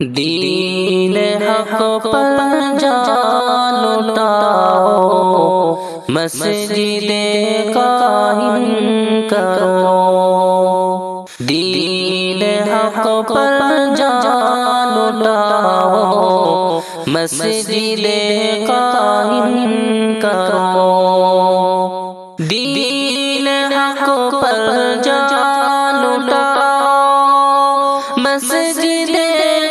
دین حق پر جان لٹاؤ، مسجد قائم کرو۔ دین حق پر جان لٹاؤ، مسجد قائم کرو۔ دین حق پر جان لٹاؤ، مسجد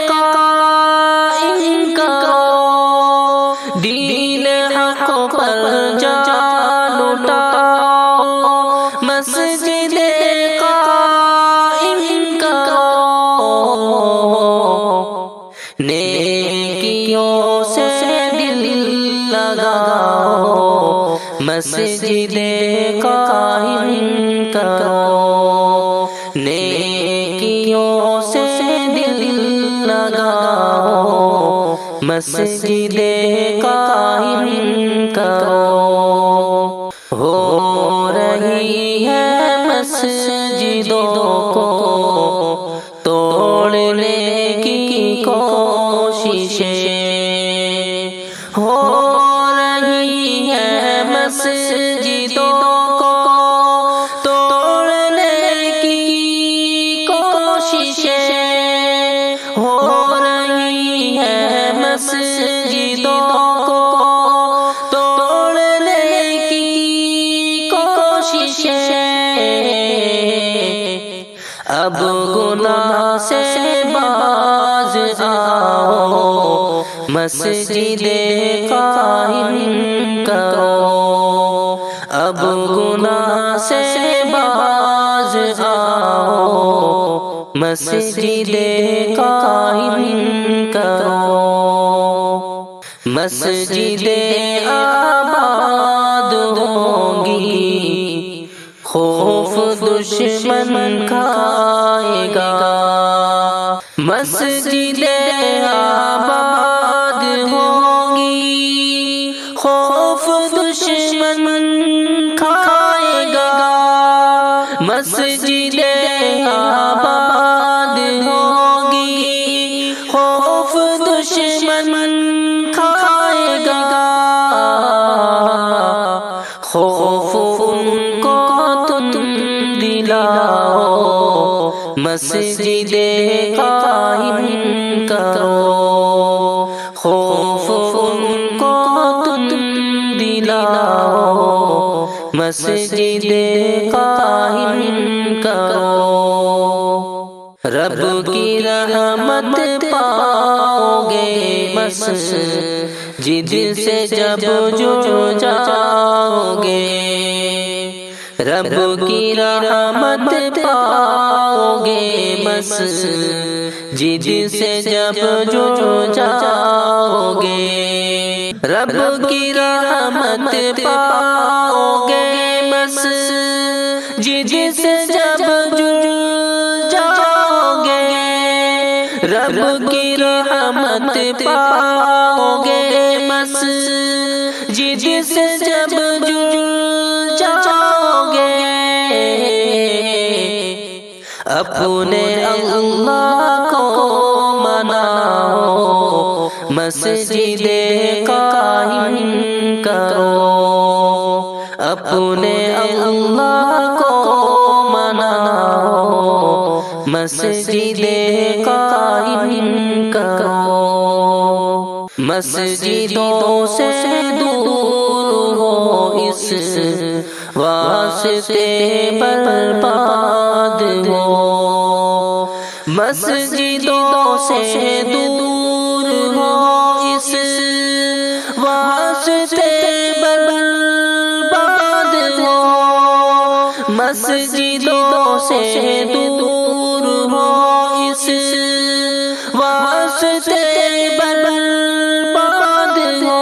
قائم کرو۔ دین حق پر جان لٹاؤ، مسجد قائم کرو۔ نیکیوں سے دل لگاؤ، مسجد قائم کرو۔ نیکیوں سے دل لگاؤ، مسجد قائم کرو۔ ہو رہی ہے مسجدوں کو توڑنے کی کوششیں، ہو رہی ہے مسجدوں کو توڑنے کی کوششیں، ہو رہی ہے مسجدوں کو توڑنے کی کوششیں۔ اب گناہ سے باز آؤ، مسجد قائم کرو۔ اب گناہ سے باز آؤ، مسجد قائم کرو۔ مسجد آباد ہوں گی، خوف دشمن کھائے گا۔ مسجد آباد ہوں گی، خوف دشمن کھائے گا۔ مسجد آباد ہوگی، خوف دشمن کھائے گا۔ خوف ان کو تم دلاؤ، مسجد قائم کرو۔ خوف ان کو تم دلاؤ، مسجد قائم کرو۔ رب کی رحمت پاؤ گے مسجد سے جب جڑ جاؤ گے۔ رب کی رحمت پاؤ گے مسجد سے جب جڑ جاؤ گے۔ رب کی رحمت پاؤ گے مسجد سے جب جڑ جاؤ گے۔ رب کی رحمت پاؤ گے مسجد سے جب جڑ جاؤ گے۔ اپنے اللہ کو مناؤ، مسجد قائم کرو۔ اپنے اللہ کو مناؤ، مسجد قائم کرو۔ مسجدوں سے دور ہو اس واسطے برباد ہو۔ مسجدوں سے دور ہو اس واسطے برباد ہو۔ مسجدوں سے دور ہو اس واسطے برباد ہو۔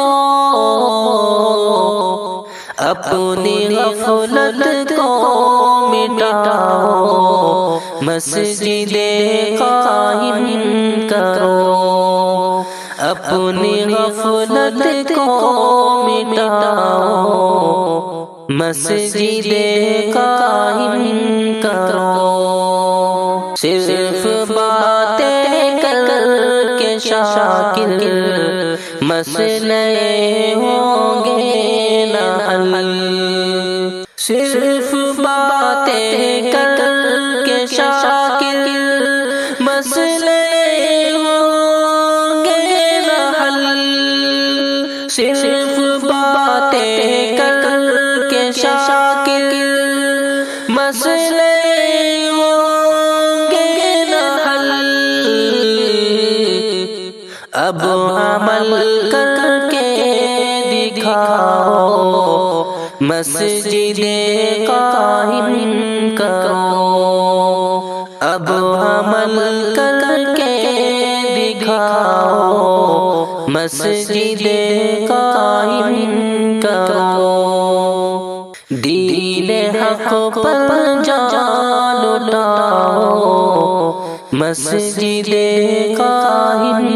اپنی غفلت کو مٹاؤ، مسجد قائم کرو۔ اپنی غفلت کو مٹاؤ، مسجد قائم کرو۔ صرف باتیں کر شاکر مسئلے ہوں گے نہ حل، صرف باتیں کر کے شاکر مسئلے ہوں گے نہ حل، صرف باتیں کر کے شاکر مسئلے ہوں گے نہ حل، اب عمل کر کے دکھاؤ مسجد قائم کرو، اب عمل کر کے دکھاؤ مسجد قائم کرو، دین حق پر جان لٹاؤ مسجد قائم